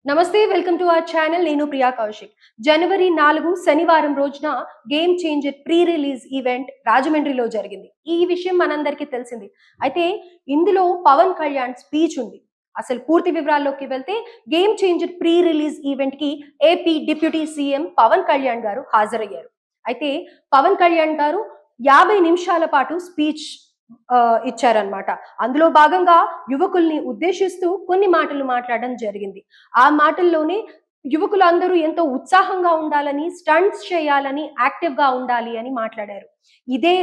నమస్తే welcome to our channel. నేను ప్రియా కౌశిక్. జనవరి 4 శనివారం రోజున game changer pre release event రాజమండ్రిలో జరిగింది. ఈ విషయం మనందరికీ తెలిసింది. అయితే ఇందులో పవన్ కళ్యాణ్ స్పీచ్ ఉంది. అసలు పూర్తి వివరాల్లోకి వెళ్తే game changer pre release event కి AP deputy CM Pawan Kalyan గారు హాజరయ్యారు. అయితే పవన్ కళ్యాణ్ గారు 50 నిమిషాల పాటు స్పీచ్ ఇచ్చారనమాట. అందులో భాగంగా యువకుల్ని ఉద్దేశిస్తూ కొన్ని మాటలు మాట్లాడడం జరిగింది. ఆ మాటల్లోనే యువకులందరూ ఎంతో ఉత్సాహంగా ఉండాలని, స్టంట్స్ చేయాలని, యాక్టివ్‌గా ఉండాలి అని మాట్లాడారు. ఇదే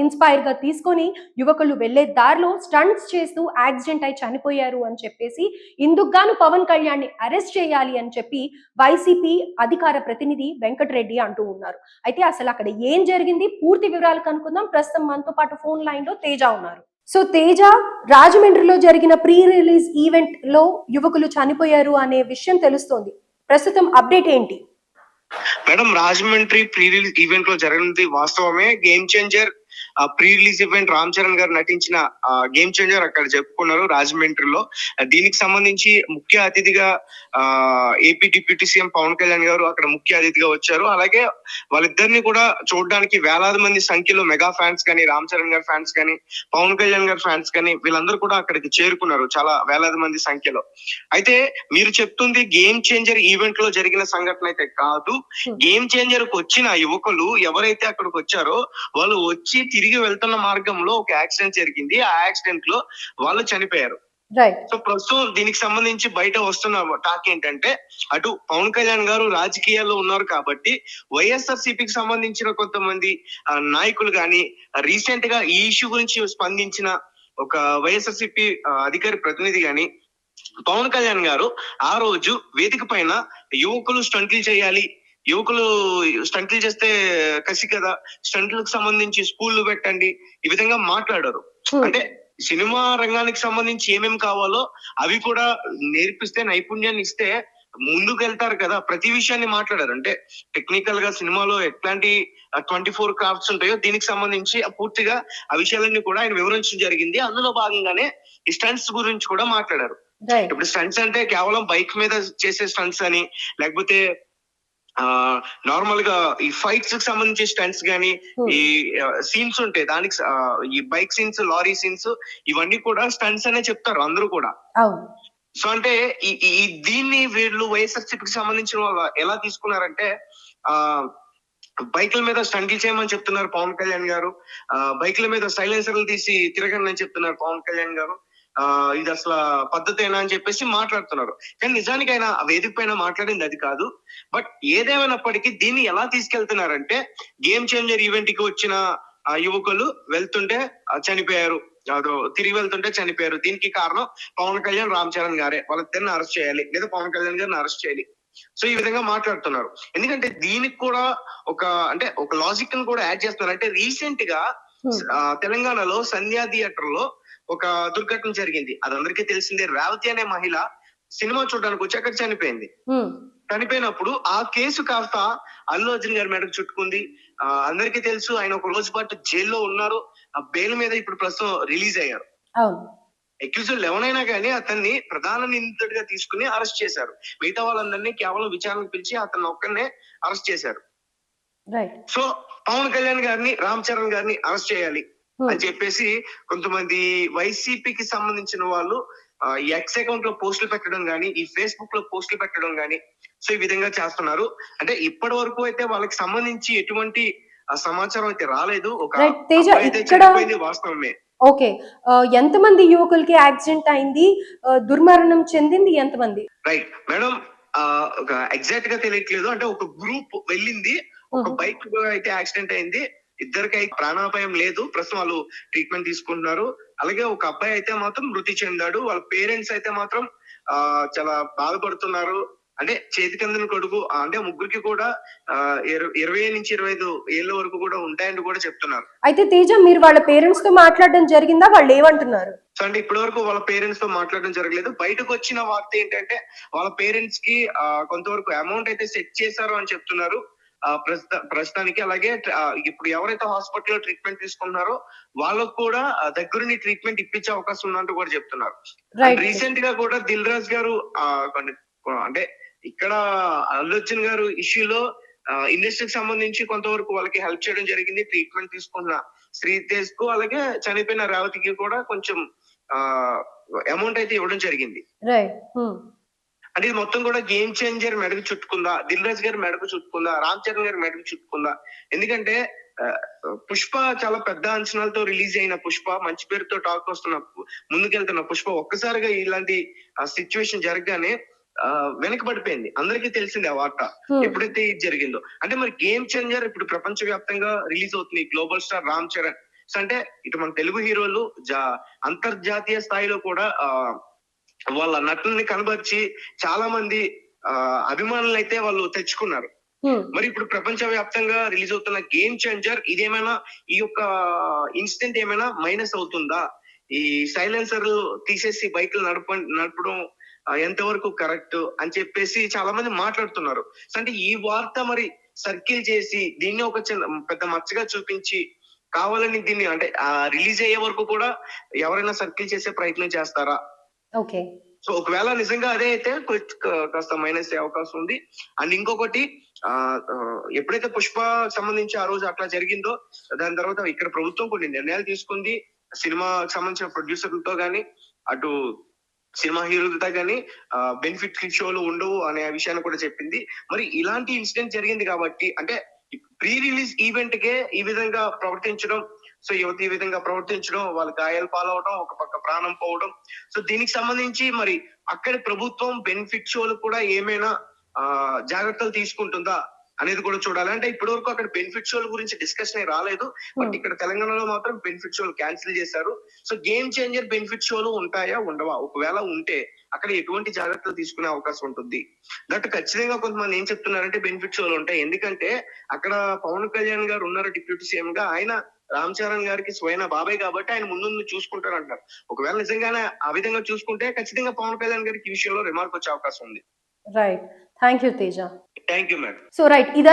ఇన్‌స్పైర్‌గా తీసుకొని యువకులు వెళ్ళే దారిలో స్టంట్స్ చేస్తూ యాక్సిడెంట్ అయి చనిపోయారు అని చెప్పేసి, ఇందుకు గాను పవన్ కళ్యాణ్‌ని అరెస్ట్ చేయాలి అని చెప్పి వైసీపీ అధికార ప్రతినిధి వెంకటరెడ్డి అంటూ ఉన్నారు. అయితే అసలు అక్కడ ఏం జరిగింది? పూర్తి వివరాలు కనుక్కుందాం. ప్రస్తుతం మనతో పాటు ఫోన్ లైన్‌లో తేజ ఉన్నారు. సో తేజ, రాజమండ్రిలో జరిగిన ప్రీ రిలీజ్ ఈవెంట్ లో యువకులు చనిపోయారు అనే విషయం తెలుస్తోంది. ప్రస్తుతం అప్డేట్ ఏంటి? Madam, Rajahmundry pre release event లో జరిగినది వాస్తవమే. Game changer pre release event Ram Charan గారు నటించిన గేమ్ చేంజర్ అక్కడ చెప్పుకున్నారు రాజమండ్రిలో. దీనికి సంబంధించి ముఖ్య అతిథిగా AP deputy CM Pawan Kalyan గారు అక్కడ ముఖ్య అతిథిగా వచ్చారు. అలాగే వాళ్ళిద్దరిని కూడా చూడడానికి వేలాది మంది సంఖ్యలో మెగా ఫ్యాన్స్ కానీ, రామ్ చరణ్ గారి ఫ్యాన్స్ కానీ, పవన్ కళ్యాణ్ గారి ఫ్యాన్స్ కానీ వీళ్ళందరూ కూడా అక్కడికి చేరుకున్నారు చాలా వేలాది మంది సంఖ్యలో. అయితే మీరు చెప్తుంది గేమ్ చేంజర్ ఈవెంట్ లో జరిగిన సంఘటన అయితే కాదు. గేమ్ చేంజర్ కు వచ్చిన యువకులు ఎవరైతే అక్కడికి వచ్చారో వాళ్ళు వచ్చి తిరిగి వెళ్తున్న మార్గంలో ఒక యాక్సిడెంట్ జరిగింది. ఆ యాక్సిడెంట్ లో వాళ్ళు చనిపోయారు. సో ప్రస్తుతం దీనికి సంబంధించి బయట వస్తున్న టాక్ ఏంటంటే, అటు పవన్ కళ్యాణ్ గారు రాజకీయాల్లో ఉన్నారు కాబట్టి వైఎస్ఆర్సీపీకి సంబంధించిన కొంతమంది నాయకులు గాని రీసెంట్ గా ఈ ఇష్యూ గురించి స్పందించిన ఒక వైఎస్ఆర్సీపీ అధికారి ప్రతినిధి గాని పవన్ కళ్యాణ్ గారు ఆ రోజు వేదిక పైన యువకులు స్టంట్లు చేయాలి, యువకులు స్టంట్లు చేస్తే కసి కదా, స్టంట్లకు సంబంధించి స్కూళ్ళు పెట్టండి, ఈ విధంగా మాట్లాడారు. అంటే సినిమా రంగానికి సంబంధించి ఏమేమి కావాలో అవి కూడా నేర్పిస్తే, నైపుణ్యాన్ని ఇస్తే ముందుకు వెళ్తారు కదా. ప్రతి విషయాన్ని మాట్లాడారు. అంటే టెక్నికల్ గా సినిమాలో ఎట్లాంటి 24 క్రాఫ్ట్స్ ఉంటాయో దీనికి సంబంధించి పూర్తిగా ఆ విషయాలన్నీ కూడా ఆయన వివరించడం జరిగింది. అందులో భాగంగానే ఈ స్టంట్స్ గురించి కూడా మాట్లాడారు. ఇప్పుడు స్టంట్స్ అంటే కేవలం బైక్ మీద చేసే స్టంట్స్ అని, లేకపోతే నార్మల్ గా ఈ ఫైట్స్ కి సంబంధించి స్టంట్స్ గానీ, ఈ సీన్స్ ఉంటాయి దానికి, ఈ బైక్ సీన్స్, లారీ సీన్స్, ఇవన్నీ కూడా స్టంట్స్ అనే చెప్తారు అందరూ కూడా. సో అంటే ఈ దీన్ని వీళ్ళు వైఎస్ఆర్సీపీకి సంబంధించిన వాళ్ళు ఎలా తీసుకున్నారంటే, బైకుల మీద స్టంట్లు చేయమని చెప్తున్నారు పవన్ కళ్యాణ్ గారు, బైకుల మీద సైలెన్సర్లు తీసి తిరగండి అని చెప్తున్నారు పవన్ కళ్యాణ్ గారు. ఇది అసలు పద్ధతేనా అని చెప్పేసి మాట్లాడుతున్నారు. కానీ నిజానికి ఆయన వేదిక పైన మాట్లాడింది అది కాదు. బట్ ఏదేమైనప్పటికీ దీన్ని ఎలా తీసుకెళ్తున్నారంటే, గేమ్ చేంజర్ ఈవెంట్ కి వచ్చిన యువకులు వెళ్తుంటే చనిపోయారు, తిరిగి వెళ్తుంటే చనిపోయారు. దీనికి కారణం పవన్ కళ్యాణ్, రామ్ చరణ్ గారే. వాళ్ళిద్దరిని అరెస్ట్ చేయాలి, లేదా పవన్ కళ్యాణ్ గారిని అరెస్ట్ చేయాలి. సో ఈ విధంగా మాట్లాడుతున్నారు. ఎందుకంటే దీనికి కూడా ఒక లాజిక్ ని కూడా యాడ్ చేస్తున్నారు. అంటే రీసెంట్ గా తెలంగాణలో సంధ్యా థియేటర్ లో ఒక దుర్ఘటన జరిగింది. అది అందరికీ తెలిసిందే. రేవతి అనే మహిళ సినిమా చూడడానికి వచ్చి అక్కడ చనిపోయింది. చనిపోయినప్పుడు ఆ కేసు కాస్త అల్లు అర్జున్ గారి మెడకు చుట్టుకుంది. అందరికీ తెలుసు, ఆయన ఒక రోజు పాటు జైల్లో ఉన్నారు. ఆ బెయిల్ మీద ఇప్పుడు ప్రస్తుతం రిలీజ్ అయ్యారు. అక్యూజ్డ్ ఎవరైనా కానీ అతన్ని ప్రధాన నిందితుడిగా తీసుకుని అరెస్ట్ చేశారు. మిగతా వాళ్ళందరినీ కేవలం విచారణకు పిలిచి అతన్ని ఒక్కరినే అరెస్ట్ చేశారు. సో పవన్ కళ్యాణ్ గారిని, రామ్ చరణ్ గారిని అరెస్ట్ చేయాలి అని చెప్పేసి కొంతమంది వైసీపీకి సంబంధించిన వాళ్ళు ఎక్స్ అకౌంట్ లో పోస్టులు పెట్టడం గానీ, ఈ ఫేస్బుక్ లో పోస్టులు పెట్టడం గానీ, సో ఈ విధంగా చేస్తున్నారు. అంటే ఇప్పటి వరకు అయితే వాళ్ళకి సంబంధించి ఎటువంటి సమాచారం అయితే రాలేదు. వాస్తవమే. ఓకే, ఎంతమంది యువకులకి యాక్సిడెంట్ అయింది, దుర్మరణం చెందింది ఎంతమంది? రైట్ మేడం, ఒక ఎగ్జాక్ట్ గా తెలియట్లేదు. అంటే ఒక గ్రూప్ వెళ్ళింది, ఒక బైక్ అయితే యాక్సిడెంట్ అయింది. ఇద్దరికి ప్రాణాపాయం లేదు, ప్రస్తుతం వాళ్ళు ట్రీట్మెంట్ తీసుకుంటున్నారు. అలాగే ఒక అబ్బాయి అయితే మాత్రం మృతి చెందాడు. వాళ్ళ పేరెంట్స్ అయితే మాత్రం చాలా బాధపడుతున్నారు. అంటే చేతికి అందిన కొడుకు, అంటే ముగ్గురికి కూడా 20 నుంచి 25 ఏళ్ళ వరకు కూడా ఉంటాయని కూడా చెప్తున్నారు. అయితే తేజ, మీరు వాళ్ళ పేరెంట్స్ తో మాట్లాడడం జరిగిందా? వాళ్ళు ఏమంటున్నారు? సో అంటే ఇప్పటి వరకు వాళ్ళ పేరెంట్స్ తో మాట్లాడడం జరగలేదు. బయటకు వచ్చిన వార్త ఏంటంటే, వాళ్ళ పేరెంట్స్ కి కొంతవరకు అమౌంట్ అయితే సెట్ చేశారు అని చెప్తున్నారు ప్రస్తుతానికి. అలాగే ఇప్పుడు ఎవరైతే హాస్పిటల్లో ట్రీట్మెంట్ తీసుకున్నారో వాళ్ళకు కూడా దగ్గరుండి ట్రీట్మెంట్ ఇప్పించే అవకాశం ఉన్నట్టు కూడా చెప్తున్నారు. రీసెంట్ గా కూడా దిల్ రాజు గారు అంటే ఇక్కడ అల్లు అర్జున్ గారు ఇష్యూలో ఇండస్ట్రీకి సంబంధించి కొంతవరకు వాళ్ళకి హెల్ప్ చేయడం జరిగింది. ట్రీట్మెంట్ తీసుకున్న శ్రీతేజ్ కు అలాగే చనిపోయిన రేవతికి కూడా కొంచెం అమౌంట్ అయితే ఇవ్వడం జరిగింది. రైట్. అంటే ఇది మొత్తం కూడా గేమ్ చేంజర్ మెడకు చుట్టుకుందా, దిల్ రాజు గారి మెడకు చుట్టుకుందా, రామ్ చరణ్ గారి మెడకు చుట్టుకుందా? ఎందుకంటే పుష్ప చాలా పెద్ద అంచనాలతో రిలీజ్ అయిన పుష్ప, మంచి పేరుతో టాక్ వస్తున్న ముందుకెళ్తున్న పుష్ప ఒక్కసారిగా ఇలాంటి సిచ్యువేషన్ జరగగానే వెనకబడిపోయింది. అందరికీ తెలిసింది ఆ వార్త ఎప్పుడైతే ఇది జరిగిందో. అంటే మరి గేమ్ చేంజర్ ఇప్పుడు ప్రపంచ వ్యాప్తంగా రిలీజ్ అవుతుంది. గ్లోబల్ స్టార్ రామ్ చరణ్ అంటే ఇటు మన తెలుగు హీరోలు అంతర్జాతీయ స్థాయిలో కూడా వాళ్ళ నటుల్ని కనబర్చి చాలా మంది అభిమానులు అయితే వాళ్ళు తెచ్చుకున్నారు. మరి ఇప్పుడు ప్రపంచ వ్యాప్తంగా రిలీజ్ అవుతున్న గేమ్ చేంజర్ ఇదేమైనా ఈ యొక్క ఇన్సిడెంట్ ఏమైనా మైనస్ అవుతుందా? ఈ సైలెన్సర్ తీసేసి బైక్లు నడపడం ఎంతవరకు కరెక్ట్ అని చెప్పేసి చాలా మంది మాట్లాడుతున్నారు. అంటే ఈ వార్త మరి సర్కిల్ చేసి దీన్ని ఒక పెద్ద మచ్చగా చూపించి కావాలని దీన్ని అంటే రిలీజ్ అయ్యే వరకు కూడా ఎవరైనా సర్కిల్ చేసే ప్రయత్నం చేస్తారా? ఓకే. సో ఒకవేళ నిజంగా అదే అయితే కాస్త మైనస్ అయ్యే అవకాశం ఉంది. అండ్ ఇంకొకటి ఎప్పుడైతే పుష్ప సంబంధించి ఆ రోజు అట్లా జరిగిందో దాని తర్వాత ఇక్కడ ప్రభుత్వం కొన్ని నిర్ణయాలు తీసుకుంది. సినిమాకి సంబంధించిన ప్రొడ్యూసర్లతో గానీ అటు సినిమా హీరోలతో గానీ బెనిఫిట్ షోలు ఉండవు అనే విషయాన్ని కూడా చెప్పింది. మరి ఇలాంటి ఇన్సిడెంట్ జరిగింది కాబట్టి అంటే ప్రీ రిలీజ్ ఈవెంట్ కే ఈ విధంగా ప్రవర్తించడం, సో యువత ఈ విధంగా ప్రవర్తించడం, వాళ్ళ గాయాలు పాలవడం, ఒక పక్క ప్రాణం పోవడం. సో దీనికి సంబంధించి మరి అక్కడి ప్రభుత్వం బెనిఫిట్ షోలు కూడా ఏమైనా జాగ్రత్తలు తీసుకుంటుందా అనేది కూడా చూడాలి. అంటే ఇప్పటి వరకు అక్కడ బెనిఫిట్ షోల గురించి డిస్కషన్ రాలేదు. బట్ ఇక్కడ తెలంగాణలో మాత్రం బెనిఫిట్ షోలు క్యాన్సిల్ చేశారు. సో గేమ్ చేంజర్ బెనిఫిట్ షోలు ఉంటాయా ఉండవా? ఒకవేళ ఉంటే అక్కడ ఎటువంటి జాగ్రత్తలు తీసుకునే అవకాశం ఉంటుంది? దట్ ఖచ్చితంగా కొంతమంది ఏం చెప్తున్నారంటే బెనిఫిట్ షోలు ఉంటాయి. ఎందుకంటే అక్కడ పవన్ కళ్యాణ్ గారు ఉన్నారు డిప్యూటీ సీఎం గా, ఆయన రామ్ చరణ్ గారికి స్వయన బాబాయ్ కాబట్టి ఆయన ముందు చూసుకుంటారు అంటారు. ఒకవేళ నిజంగానే ఆ విధంగా చూసుకుంటే ఖచ్చితంగా పవన్ కళ్యాణ్ గారికి ఈ విషయంలో రిమార్క్ వచ్చే అవకాశం ఉంది. Right. Thank you Teja. Thank you madam. So right, ఇదంతా